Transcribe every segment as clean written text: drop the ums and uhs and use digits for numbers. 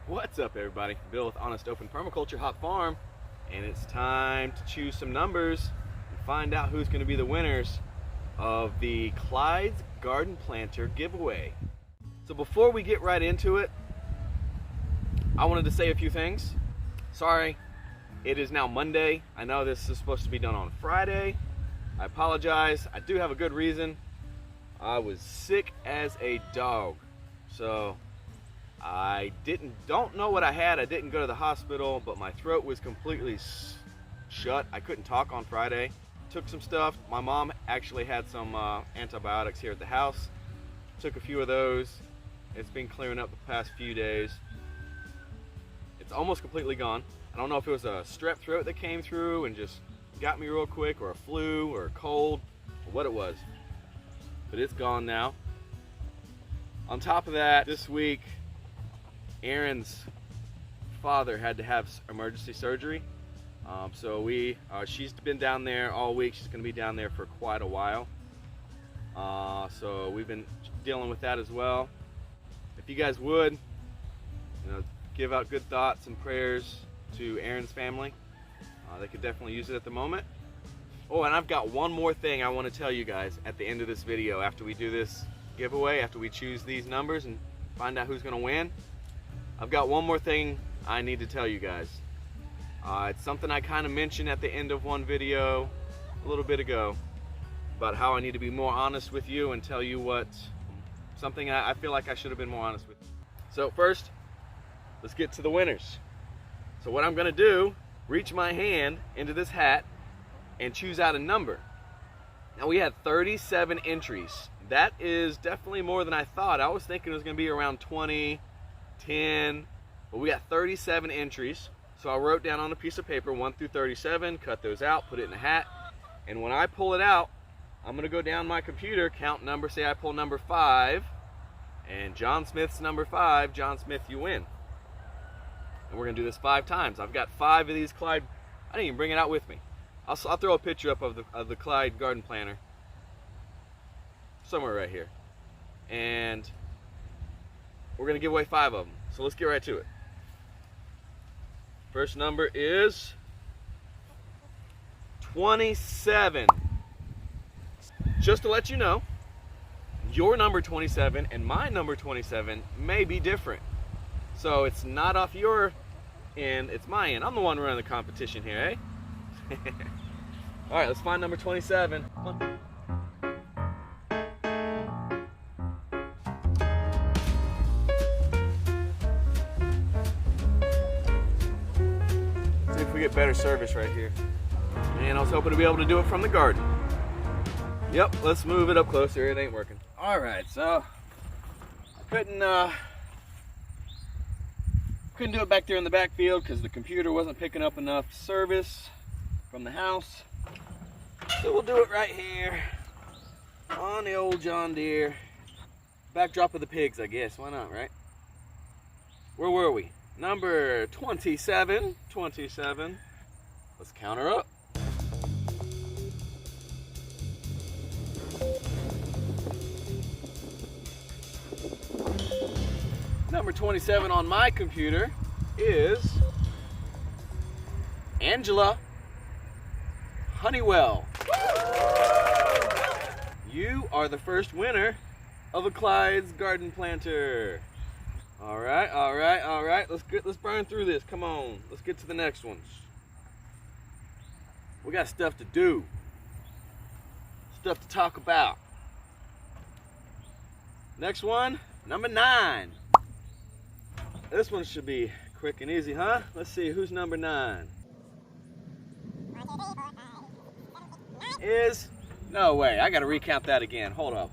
What's up, everybody? Bill with Honest Open Permaculture Hot Farm, and it's time to choose some numbers and find out who's going to be the winners of the Clyde's Garden Planter giveaway. So before we get right into it, I wanted to say a few things. Sorry, it is now Monday. I know this is supposed to be done on Friday. I apologize. I do have a good reason. I was sick as a dog, so I don't know what I had. I didn't go to the hospital, but my throat was completely shut. I couldn't talk on Friday. Took some stuff. My mom actually had some antibiotics here at the house. Took a few of those. It's been clearing up the past few days. It's almost completely gone. I don't know if it was a strep throat that came through and just got me real quick, or a flu, or a cold, or what it was. But it's gone now. On top of that, this week, Aaron's father had to have emergency surgery. So she's been down there all week. She's going to be down there for quite a while. So we've been dealing with that as well. If you guys would, give out good thoughts and prayers to Aaron's family. They could definitely use it at the moment. Oh, and I've got one more thing I want to tell you guys at the end of this video, after we do this giveaway, after we choose these numbers and find out who's going to win. I've got one more thing I need to tell you guys. It's something I kind of mentioned at the end of one video a little bit ago about how I need to be more honest with you and tell you something I feel like I should have been more honest with. So first, let's get to the winners. So what I'm going to do, reach my hand into this hat and choose out a number. Now we had 37 entries. That is definitely more than I thought. I was thinking it was going to be around 20, 10, but we got 37 entries. So I wrote down on a piece of paper 1 through 37, cut those out, put it in a hat, and when I pull it out, I'm gonna go down my computer, count number, say I pull number 5, and John Smith's number 5, John Smith, you win. And we're gonna do this 5 times. I've got 5 of these Clyde. I didn't even bring it out with me. I'll throw a picture up of the Clyde garden planter somewhere right here, and we're gonna give away 5 of them. So let's get right to it. First number is 27. Just to let you know, your number 27 and my number 27 may be different. So it's not off your end, it's my end. I'm the one running the competition here, eh? All right, let's find number 27. Come on. See if we get better service right here. And I was hoping to be able to do it from the garden. Yep, let's move it up closer. It ain't working. All right, so I couldn't do it back there in the backfield because the computer wasn't picking up enough service from the house. So we'll do it right here on the old John Deere. Backdrop of the pigs, I guess. Why not, right? Where were we? Number 27. 27. Let's count her up. Number 27 on my computer is Angela Honeywell. You are the first winner of a Clyde's garden planter. All right, all right, all right. Let's burn through this. Come on, let's get to the next ones. We got stuff to do, stuff to talk about. Next one, number 9. This one should be quick and easy, huh? Let's see, who's number 9? No way, I gotta recount that again. Hold up.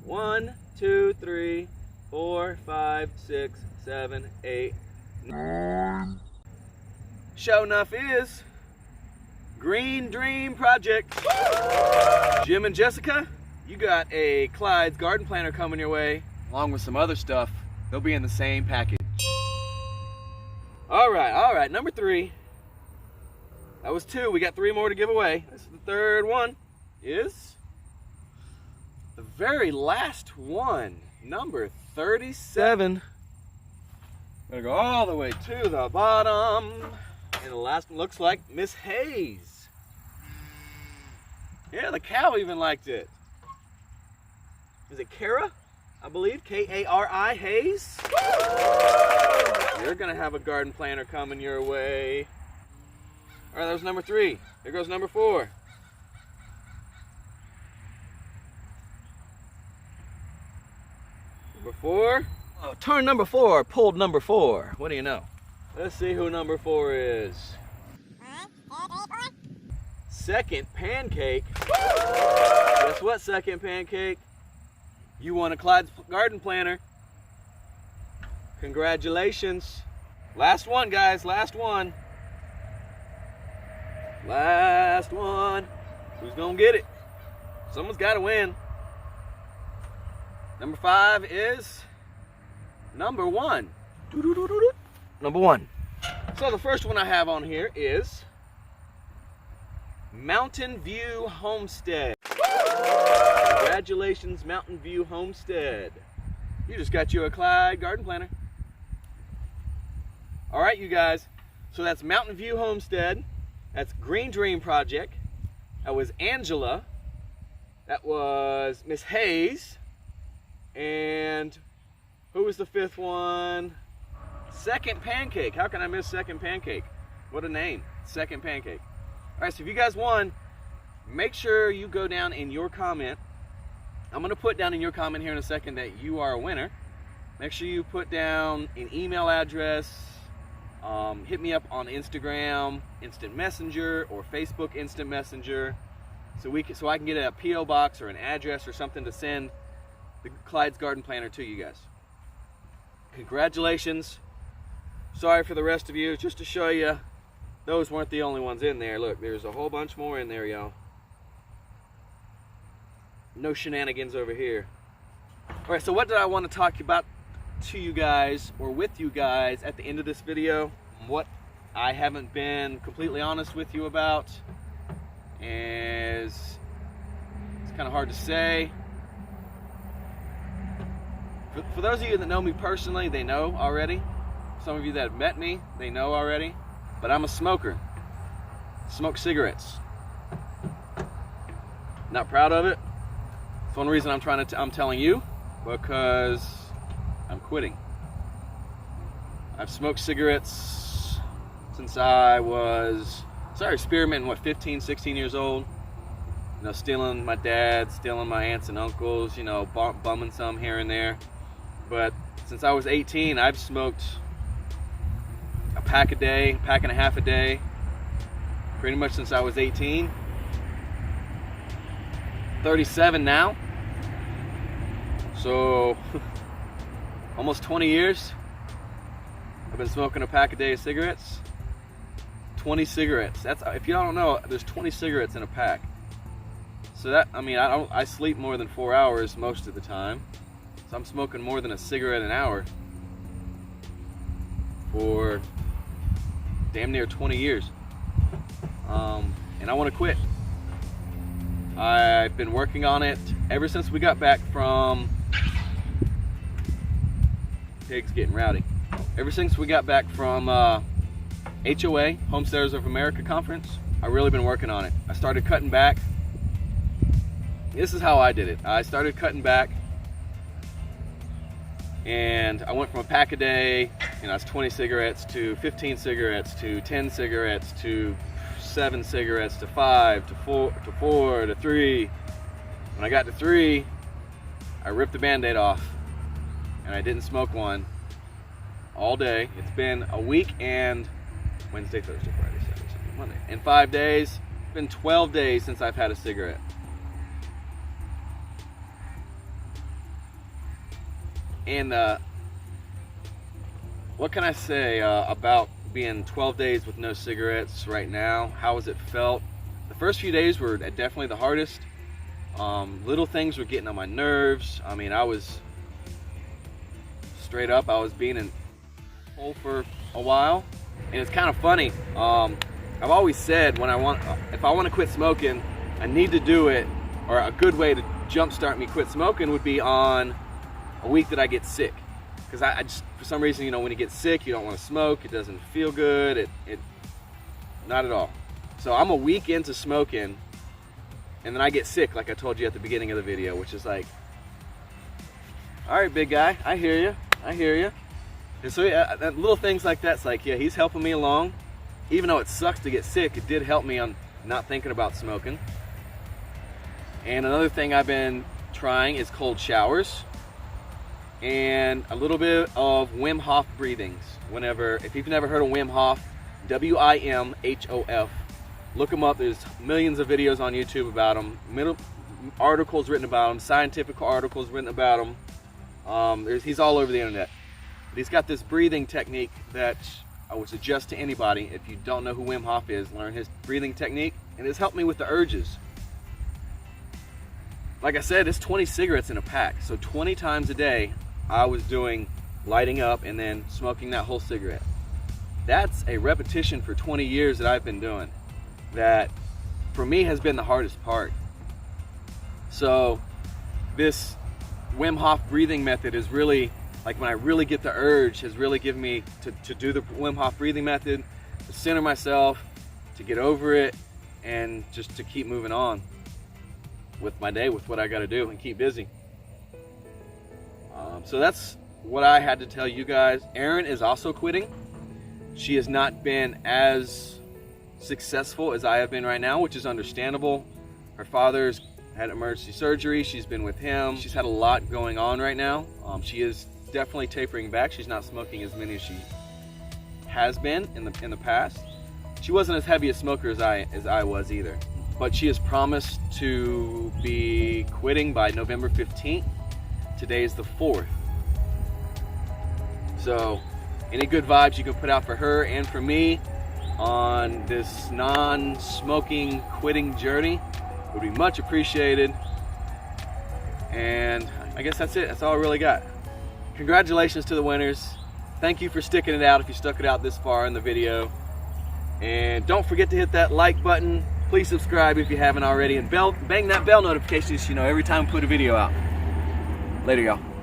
1, 2, 3, 4, 5, 6, 7, 8, 9. Sure enough is Green Dream Project. Jim and Jessica, you got a Clyde's garden planter coming your way, along with some other stuff. They'll be in the same package. All right, number 3. That was 2. We got 3 more to give away. This is the third one. Is the very last one, number 37. Gonna go all the way to the bottom. And the last one looks like Miss Hayes. Yeah, the cow even liked it. Is it Kara? I believe, K-A-R-I, Hayes. You're gonna have a garden planter coming your way. All right, that was number 3. There goes number 4. Number 4. Oh, turn number 4, pulled number 4. What do you know? Let's see who number 4 is. Second Pancake. Guess what, Second Pancake? You won a Clyde's garden planter. Congratulations. Last one, guys, last one. Last one. Who's gonna get it? Someone's gotta win. Number 5 is number 1. Number 1. So the first one I have on here is Mountain View Homestead. Congratulations, Mountain View Homestead. You just got you a Clyde garden planter. All right, you guys. So that's Mountain View Homestead. That's Green Dream Project. That was Angela. That was Miss Hayes. And who was the 5th one? Second Pancake. How can I miss Second Pancake? What a name. Second Pancake. All right, so if you guys won, make sure you go down in your comment. I'm going to put down in your comment here in a second that you are a winner. Make sure you put down an email address. Hit me up on Instagram, Instant Messenger, or Facebook Instant Messenger, so I can get a P.O. box or an address or something to send the Clyde's garden planter to you guys. Congratulations. Sorry for the rest of you. Just to show you, those weren't the only ones in there. Look, there's a whole bunch more in there, y'all. No shenanigans over here. All right, so what did I want to talk about to you guys, or with you guys, at the end of this video? What I haven't been completely honest with you about is, it's kind of hard to say. For those of you that know me personally, they know already. Some of you that have met me, they know already. But I'm a smoker. Smoke cigarettes. Not proud of it. It's one reason I'm telling you, because I'm quitting. I've smoked cigarettes since I started experimenting, 15, 16 years old. You know, stealing my dad, stealing my aunts and uncles, you know, bumming some here and there. But since I was 18, I've smoked a pack a day, pack and a half a day, pretty much since I was 18. 37 now. So almost 20 years I've been smoking a pack a day of cigarettes. 20 cigarettes. That's, if you don't know, there's 20 cigarettes in a pack. So that, I mean, I sleep more than 4 hours most of the time. So I'm smoking more than a cigarette an hour for damn near 20 years. And I want to quit. I've been working on it ever since we got back from, pig's getting rowdy. Ever since we got back from HOA, Homesteaders of America Conference, I've really been working on it. I started cutting back. This is how I did it. I started cutting back, and I went from a pack a day, you know, it's 20 cigarettes, to 15 cigarettes, to 10 cigarettes, to 7 cigarettes, to 5, to 4, to 3. When I got to 3, I ripped the Band-Aid off, and I didn't smoke one all day. It's been a week and Wednesday, Thursday, Friday, Saturday, Sunday, Monday. In 5 days, it's been 12 days since I've had a cigarette. And what can I say about being 12 days with no cigarettes right now? How has it felt? The first few days were definitely the hardest. Little things were getting on my nerves. I mean, I was straight up, I was being in hole for a while. And it's kind of funny. I've always said, if I want to quit smoking, I need to do it, or a good way to jumpstart me quit smoking would be on a week that I get sick. Because I just, for some reason, you know, when you get sick, you don't want to smoke. It doesn't feel good. Not at all. So I'm a week into smoking, and then I get sick, like I told you at the beginning of the video, which is like, all right, big guy, I hear you. I hear you. And so little things like that's like, yeah, he's helping me along. Even though it sucks to get sick, it did help me on not thinking about smoking. And another thing I've been trying is cold showers and a little bit of Wim Hof breathings. If you've never heard of Wim Hof, W-I-M-H-O-F, look him up. There's millions of videos on YouTube about him, articles written about him, scientific articles written about him. He's all over the internet. But he's got this breathing technique that I would suggest to anybody. If you don't know who Wim Hof is, learn his breathing technique, and it's helped me with the urges. Like I said, it's 20 cigarettes in a pack, so 20 times a day I was doing lighting up and then smoking that whole cigarette. That's a repetition for 20 years that I've been doing. That for me has been the hardest part. So this Wim Hof breathing method is really, like when I really get the urge, has really given me to do the Wim Hof breathing method, to center myself, to get over it, and just to keep moving on with my day, with what I got to do, and keep busy. So that's what I had to tell you guys. Erin is also quitting. She has not been as successful as I have been right now, which is understandable. Her father's had emergency surgery. She's been with him. She's had a lot going on right now. She is definitely tapering back. She's not smoking as many as she has been in the past. She wasn't as heavy a smoker as I was either. But she has promised to be quitting by November 15th. Today is the 4th. So any good vibes you can put out for her and for me on this non-smoking quitting journey would be much appreciated. And I guess that's it. That's all I really got. Congratulations to the winners. Thank you for sticking it out if you stuck it out this far in the video. And don't forget to hit that like button. Please subscribe if you haven't already, and bang that bell notification so you know every time we put a video out. Later, y'all.